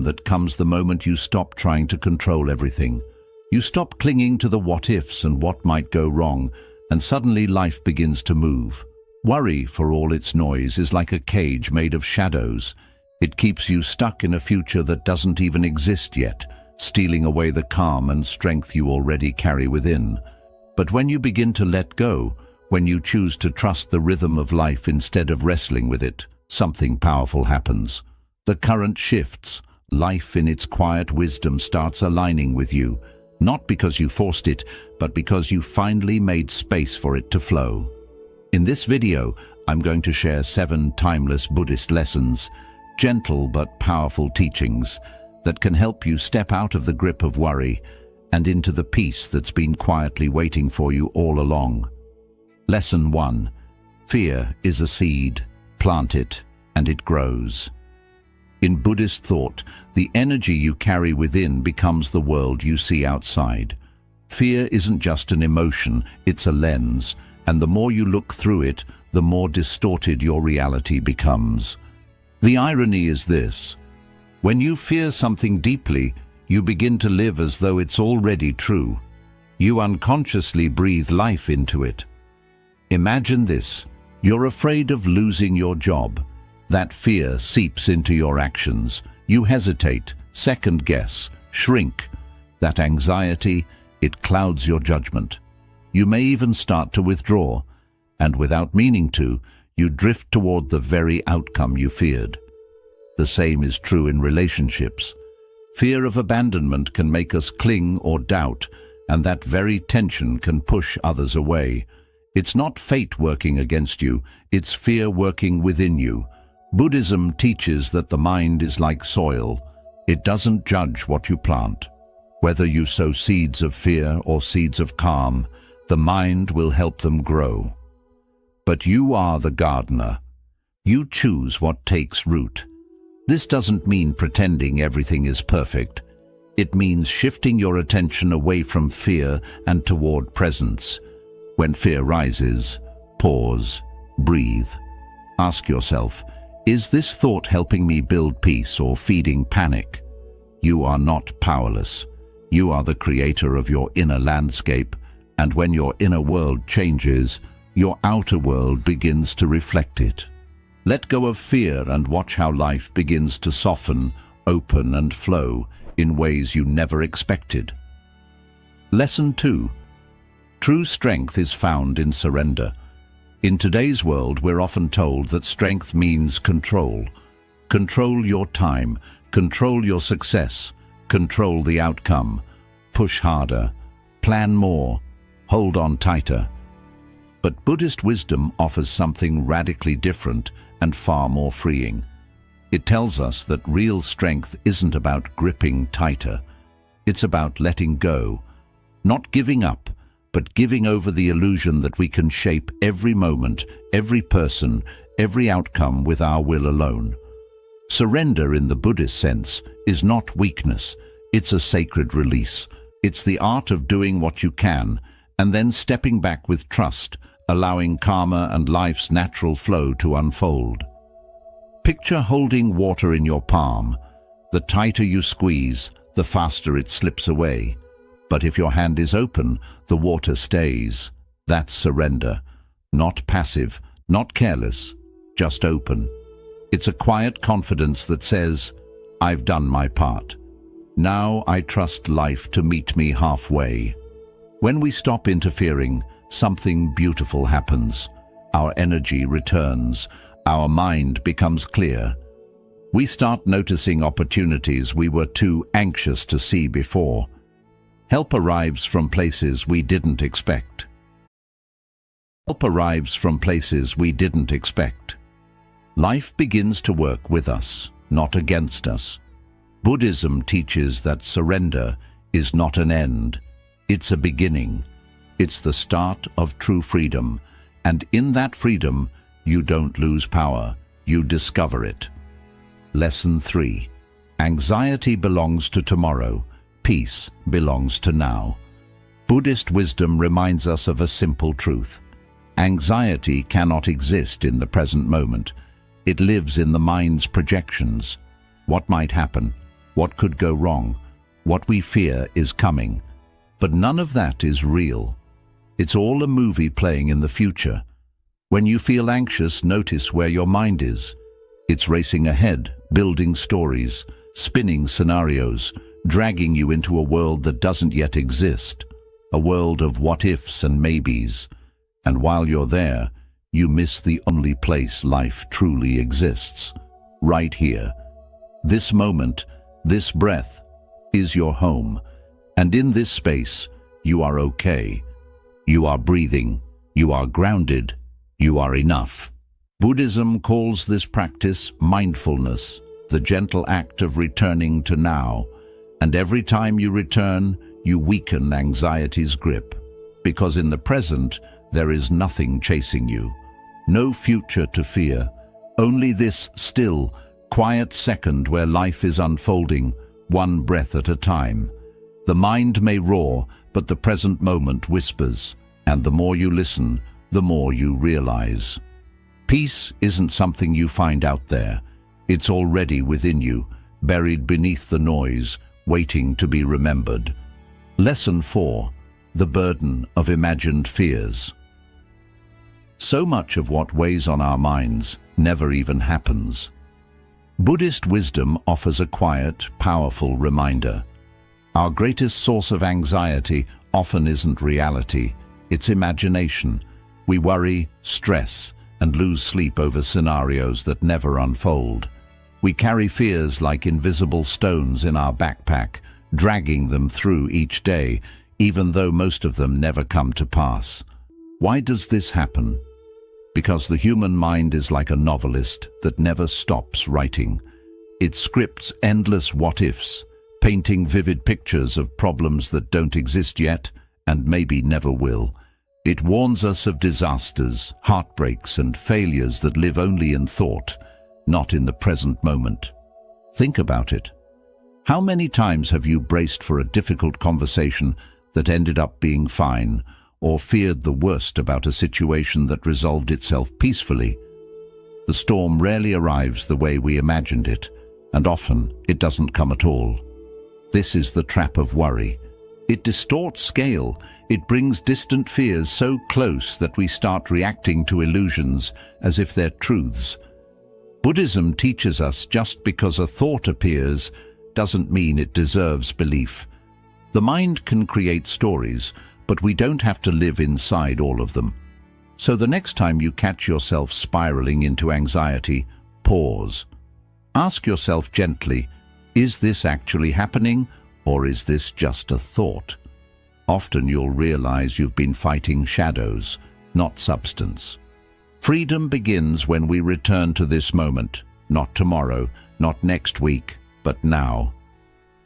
that comes the moment you stop trying to control everything. You stop clinging to the what-ifs and what might go wrong, and suddenly life begins to move. Worry, for all its noise, is like a cage made of shadows. It keeps you stuck in a future that doesn't even exist yet, stealing away the calm and strength you already carry within. But when you begin to let go, when you choose to trust the rhythm of life instead of wrestling with it, something powerful happens. The current shifts. Life in its quiet wisdom starts aligning with you, not because you forced it, but because you finally made space for it to flow. In this video, I'm going to share 7 timeless Buddhist lessons, gentle but powerful teachings that can help you step out of the grip of worry and into the peace that's been quietly waiting for you all along. Lesson 1. Fear is a seed. Plant it, and it grows. In Buddhist thought, the energy you carry within becomes the world you see outside. Fear isn't just an emotion, it's a lens, and the more you look through it, the more distorted your reality becomes. The irony is this: when you fear something deeply, you begin to live as though it's already true. You unconsciously breathe life into it. Imagine this: you're afraid of losing your job. That fear seeps into your actions. You hesitate, second-guess, shrink. That anxiety, it clouds your judgment. You may even start to withdraw, and without meaning to, you drift toward the very outcome you feared. The same is true in relationships. Fear of abandonment can make us cling or doubt, and that very tension can push others away. It's not fate working against you, it's fear working within you. Buddhism teaches that the mind is like soil. It doesn't judge what you plant. Whether you sow seeds of fear or seeds of calm, the mind will help them grow. But you are the gardener. You choose what takes root. This doesn't mean pretending everything is perfect. It means shifting your attention away from fear and toward presence. When fear rises, pause, breathe. Ask yourself, is this thought helping me build peace or feeding panic? You are not powerless. You are the creator of your inner landscape, and when your inner world changes, your outer world begins to reflect it. Let go of fear and watch how life begins to soften, open and flow in ways you never expected. Lesson 2. True strength is found in surrender. In today's world, we're often told that strength means control. Control your time, control your success, control the outcome. Push harder, plan more, hold on tighter. But Buddhist wisdom offers something radically different and far more freeing. It tells us that real strength isn't about gripping tighter. It's about letting go, not giving up, but giving over the illusion that we can shape every moment, every person, every outcome with our will alone. Surrender in the Buddhist sense is not weakness, it's a sacred release. It's the art of doing what you can, and then stepping back with trust, allowing karma and life's natural flow to unfold. Picture holding water in your palm. The tighter you squeeze, the faster it slips away. But if your hand is open, the water stays. That's surrender. Not passive, not careless, just open. It's a quiet confidence that says, I've done my part. Now I trust life to meet me halfway. When we stop interfering, something beautiful happens. Our energy returns. Our mind becomes clear. We start noticing opportunities we were too anxious to see before. Help arrives from places we didn't expect. Help arrives from places we didn't expect. Life begins to work with us, not against us. Buddhism teaches that surrender is not an end, it's a beginning. It's the start of true freedom, and in that freedom, you don't lose power, you discover it. Lesson 3. Anxiety belongs to tomorrow. Peace belongs to now. Buddhist wisdom reminds us of a simple truth. Anxiety cannot exist in the present moment. It lives in the mind's projections. What might happen? what could go wrong, what we fear is coming. But none of that is real. It's all a movie playing in the future. When you feel anxious, notice where your mind is. It's racing ahead, building stories, spinning scenarios, dragging you into a world that doesn't yet exist, a world of what-ifs and maybes. And while you're there, you miss the only place life truly exists, right here. This moment, this breath, is your home. And in this space, you are okay. You are breathing. You are grounded. You are enough. Buddhism calls this practice mindfulness, the gentle act of returning to now. And every time you return, you weaken anxiety's grip. Because in the present, there is nothing chasing you. No future to fear. Only this still, quiet second where life is unfolding, one breath at a time. The mind may roar, but the present moment whispers. And the more you listen, the more you realize. Peace isn't something you find out there. It's already within you, buried beneath the noise, waiting to be remembered. Lesson 4. The burden of imagined fears. So much of what weighs on our minds never even happens. Buddhist wisdom offers a quiet, powerful reminder. Our greatest source of anxiety often isn't reality, it's imagination. We worry, stress, and lose sleep over scenarios that never unfold. We carry fears like invisible stones in our backpack, dragging them through each day, even though most of them never come to pass. Why does this happen? Because the human mind is like a novelist that never stops writing. It scripts endless what-ifs, painting vivid pictures of problems that don't exist yet and maybe never will. It warns us of disasters, heartbreaks, and failures that live only in thought, not in the present moment. Think about it. How many times have you braced for a difficult conversation that ended up being fine, or feared the worst about a situation that resolved itself peacefully? The storm rarely arrives the way we imagined it, and often it doesn't come at all. This is the trap of worry. It distorts scale. It brings distant fears so close that we start reacting to illusions as if they're truths. Buddhism teaches us just because a thought appears doesn't mean it deserves belief. The mind can create stories, but we don't have to live inside all of them. So the next time you catch yourself spiraling into anxiety, pause. Ask yourself gently, is this actually happening, or is this just a thought? Often you'll realize you've been fighting shadows, not substance. Freedom begins when we return to this moment, not tomorrow, not next week, but now.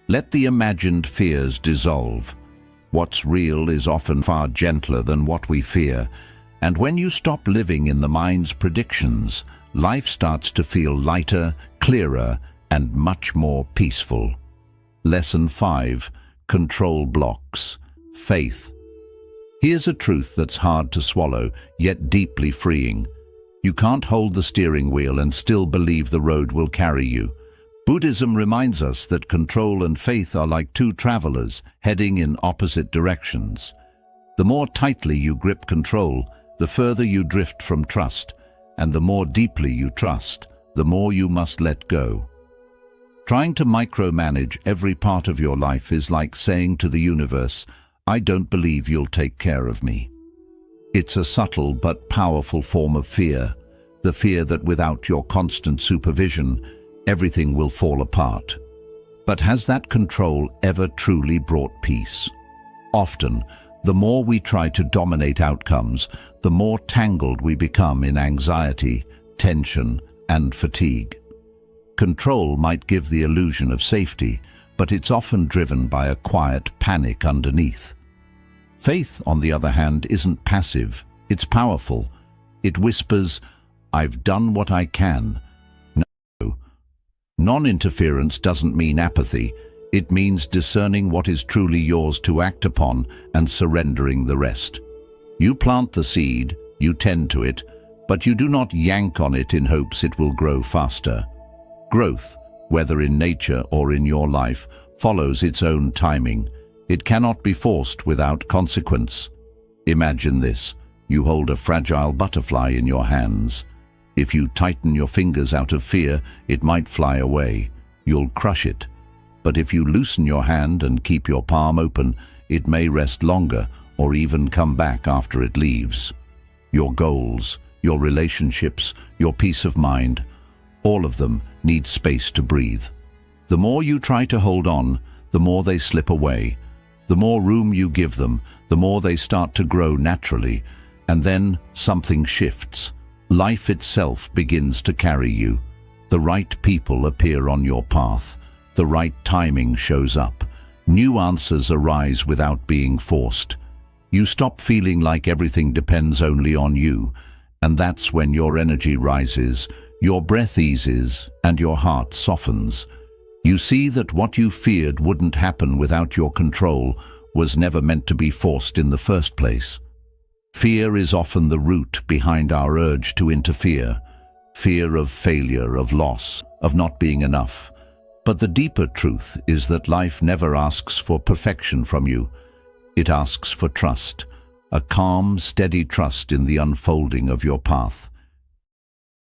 Let the imagined fears dissolve. What's real is often far gentler than what we fear, and when you stop living in the mind's predictions, life starts to feel lighter, clearer, and much more peaceful. Lesson 5. Control blocks. Faith. Here's a truth that's hard to swallow, yet deeply freeing. You can't hold the steering wheel and still believe the road will carry you. Buddhism reminds us that control and faith are like two travelers heading in opposite directions. The more tightly you grip control, the further you drift from trust, and the more deeply you trust, the more you must let go. Trying to micromanage every part of your life is like saying to the universe, I don't believe you'll take care of me. It's a subtle but powerful form of fear, the fear that without your constant supervision, everything will fall apart. But has that control ever truly brought peace? Often, the more we try to dominate outcomes, the more tangled we become in anxiety, tension, and fatigue. Control might give the illusion of safety, but it's often driven by a quiet panic underneath. Faith, on the other hand, isn't passive, it's powerful. It whispers, I've done what I can. No. Non-interference doesn't mean apathy, it means discerning what is truly yours to act upon and surrendering the rest. You plant the seed, you tend to it, but you do not yank on it in hopes it will grow faster. Growth, whether in nature or in your life, follows its own timing. It cannot be forced without consequence. Imagine this. You hold a fragile butterfly in your hands. If you tighten your fingers out of fear, it might fly away. You'll crush it. But if you loosen your hand and keep your palm open, it may rest longer or even come back after it leaves. Your goals, your relationships, your peace of mind, all of them need space to breathe. The more you try to hold on, the more they slip away. The more room you give them, the more they start to grow naturally. And then something shifts. Life itself begins to carry you. The right people appear on your path. The right timing shows up. New answers arise without being forced. You stop feeling like everything depends only on you, and that's when your energy rises, your breath eases, and your heart softens. You see that what you feared wouldn't happen without your control was never meant to be forced in the first place. Fear is often the root behind our urge to interfere. Fear of failure, of loss, of not being enough. But the deeper truth is that life never asks for perfection from you. It asks for trust, a calm, steady trust in the unfolding of your path.